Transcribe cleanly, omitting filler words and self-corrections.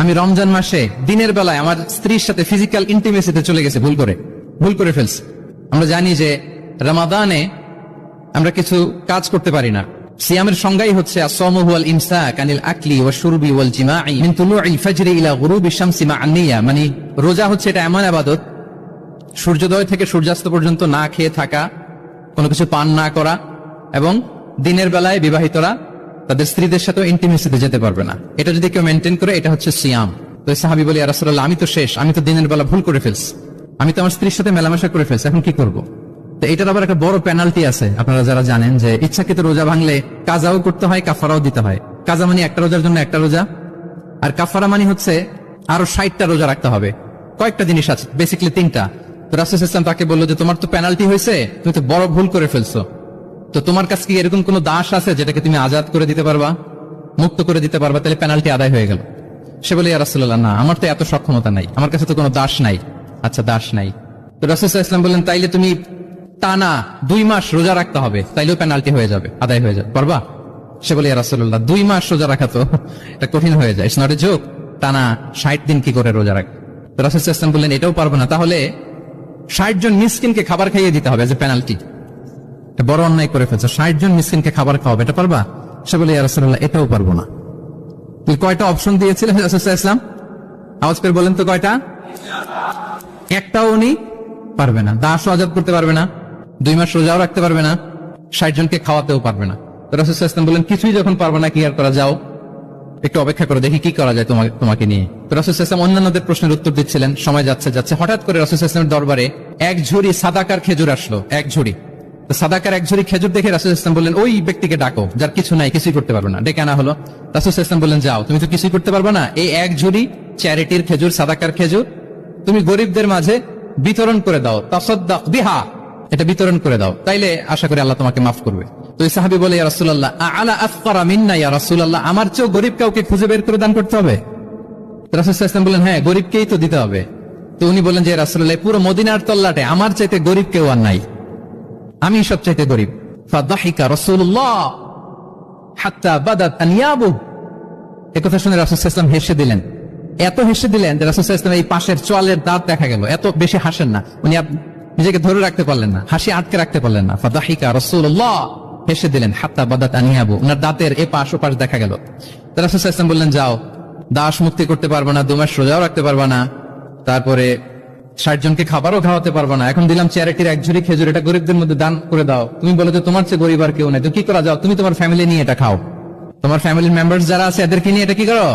আমি রমজান মাসে দিনের বেলায় আমার স্ত্রীর সাথে ফিজিক্যাল ইন্টিমেসিতে চলে গেছে ভুল করে ফেলছি। আমরা জানি যে রমাদানে আমরা কিছু কাজ করতে পারি না। সিয়ামের সংজ্ঞাই হচ্ছে আসসামু হুয়াল ইমসাক আনিল আকলি ওয়াশ শুরবি ওয়াল জিমাই মিন তুলুইল ফাজরি ইলা গুরুবিশ শামসি মা'আন নিয়া। মানে রোজা হচ্ছে এটা এমন ইবাদত, সূর্যোদয় থেকে সূর্যাস্ত পর্যন্ত না খেয়ে থাকা, কোনো কিছু পান না করা, এবং দিনের বেলায় বিবাহিতরা তাদের স্ত্রীদের সাথে ইন্টিমেসিতে যেতে পারবে না। এটা যদি কেউ মেনটেন করে এটা হচ্ছে সিয়াম। তো সাহাবী বলি, ইয়া রাসূলুল্লাহ, আমি তো শেষ, আমি তো দিনের বেলা ভুল করে ফেলছি, আমি তো আমার স্ত্রীর সাথে মেলামেশা করে ফেলছি, এখন কি করব? তো এটার আবার একটা বড় পেনাল্টি আছে। আপনারা যারা জানেন যে ইচ্ছাকৃত রোজা ভাঙলে কাজাও করতে হয়, কাফারাও দিতে হয়। কাজা মানে একটা রোজার জন্য একটা রোজা, আর কাফারা মানে হচ্ছে আরো 60টা রোজা রাখতে হবে। কয়েকটা জিনিস আছে, বেসিক্যালি 3টা। তো রাসূল সাল্লাল্লাহু আলাইহি ওয়াসাল্লাম তাকে বললো যে তোমার তো পেনাল্টি হয়েছে, তুমি তো বড় ভুল করে ফেলছো, তো তোমার কাছে কি এরকম কোন দাস আছে যেটাকে তুমি আজাদ করে দিতে পারবা, মুক্ত করে দিতে পারবা, তাহলে পেনাল্টি আদায় হয়ে গেল। সে বলে, ইয়া রাসূলুল্লাহ, না, আমার তো এত সক্ষমতা নাই, আমার কাছে তো কোনো দাস নাই। আচ্ছা, দাস নাই। তো রাসূল সাল্লাল্লাহু আলাইহি ওয়াসাল্লাম বললেন, তাইলে তুমি টানা 2 মাস রোজা রাখতে হবে, তাইলেও পেনাল্টি হয়ে যাবে, আদায় হয়ে যাবে, পারবা? সে বলে, ইয়া রাসূলুল্লাহ, 2 মাস রোজা রাখা তো এটা কঠিন হয়ে যায়, ইটস নট এ জোক। টানা 60 দিন কি করে রোজা রাখ? তো রাসূল সাল্লাল্লাহু আলাইহি ওয়াসাল্লাম বললেন, এটাও পারবো না, তাহলে 60 জন মিসকিনকে খাবার খাইয়ে দিতে হবে এজ এ পেনাল্টি। বড় অন্যায় করে ফেলছো, 60 জন মিসকিনকে খাবার খাওয়াবে, এটা পারবা? সে বলে, ইয়া রাসূলুল্লাহ, এটাও পারবো না। তুই কয়টা অপশন দিয়েছিলেন রাসূল সাল্লাল্লাহু আলাইহি ওয়াসাল্লাম? আওয়াজ করে বলেন তো কয়টা? একটাও উনি পারবে না। দাসও আজাদ করতে পারবে না, 2 মাস রোজাও রাখতে পারবে না, 60 জনকে খাওয়াতেও পারবে না। তো রাসূল সাল্লাল্লাহু আলাইহি ওয়াসাল্লাম বলেন, কিছুই যখন পারবে না, কি আর করা, যাও একটু অপেক্ষা করে দেখি কি করা যায় তোমাকে নিয়ে। তো রাসূল সাল্লাল্লাহু আলাইহি ওয়াসাল্লাম অন্যান্যদের প্রশ্নের উত্তর দিচ্ছিলেন, সময় যাচ্ছে হঠাৎ করে রাসূল সাল্লাল্লাহু আলাইহি ওয়াসাল্লামের দরবারে 1 ঝুড়ি সাদাকার খেজুর আসলো, 1 ঝুড়ি। তো সাদাকার 1 ঝুড়ি খেজুর দেখে রাসূল সাল্লাল্লাহু আলাইহি ওয়াসাল্লাম বললেন, ওই ব্যক্তিকে ডাকো যার কিছু নাই, কিছুই করতে পারবে না। ডেকে আনা হলো। রাসূল সাল্লাল্লাহু আলাইহি ওয়াসাল্লাম বললেন, যাও, তুমি তো কিছুই করতে পারবে না, এই 1 ঝুড়ি চ্যারিটির খেজুর, সাদাকার খেজুর তুমি গরিবদের মাঝে বিতরণ করে দাও, তাসাদ্দাক বিহা, এটা বিতরণ করে দাও, তাইলে আশা করি আল্লাহ তোমাকে মাফ করবে। তো এই সাহাবী বলে, ইয়া রাসূলুল্লাহ, আলা আফকারা মিন্না ইয়া রাসূলুল্লাহ, আমার চেয়ে গরিব কাউকে খুঁজে বের করে দান করতে হবে? রাসূল সাল্লাল্লাহু আলাইহি ওয়াসাল্লাম বললেন, হ্যাঁ, গরিবকেই তো দিতে হবে। তো উনি বললেন যে, ইয়া রাসূলুল্লাহ, পুরো মদিনার তল্লাটে আমার চাইতে গরিব কেউ আর নাই, আমি সবচাইতে গরিব। ফাদাহিকা রাসূলুল্লাহ হাত্তা বাদাত আনিয়াবু। এই কথা শুনে রাসূল সাল্লাল্লাহু আলাইহি ওয়াসাল্লাম হেসে দিলেন, এত হেসে দিলেন যে রাসূল সাল্লাল্লাহু আলাইহি ওয়াসাল্লাম এই পাশের চোয়ালের দাঁত দেখা গেল। এত বেশি হাসেন না উনি, নিজেকে ধরে রাখতে পারলেন না, হাসি আটকে রাখতে পারলেন না। ফাদাহিকা রাসূলুল্লাহ, হেসে দিলেন, হাত্তা বাদাত আনিয়াবু, ওনার দাঁতের এপাশ ওপাশ দেখা গেল। রাসূল সাল্লাল্লাহু আলাইহি ওয়াসাল্লাম বললেন, যাও, দাস মুক্তি করতে পারবে না, 2 মাস রোজাও রাখতে পারবে না, তারপরে 60 জনকে খাবারও খাওয়াতে পারবে না, এখন দিলাম চ্যারিটির 1 ঝুড়ি খেজুর, এটা গরিবদের মধ্যে দান করে দাও। তুমি বলো যে তোমার চেয়ে গরিব আর কেউ নাই, তো কি করা, যাও তুমি তোমার ফ্যামিলি নিয়ে এটা খাও, তোমার ফ্যামিলির মেম্বার্স যারা আছে এদেরকে নিয়ে এটা কি করো,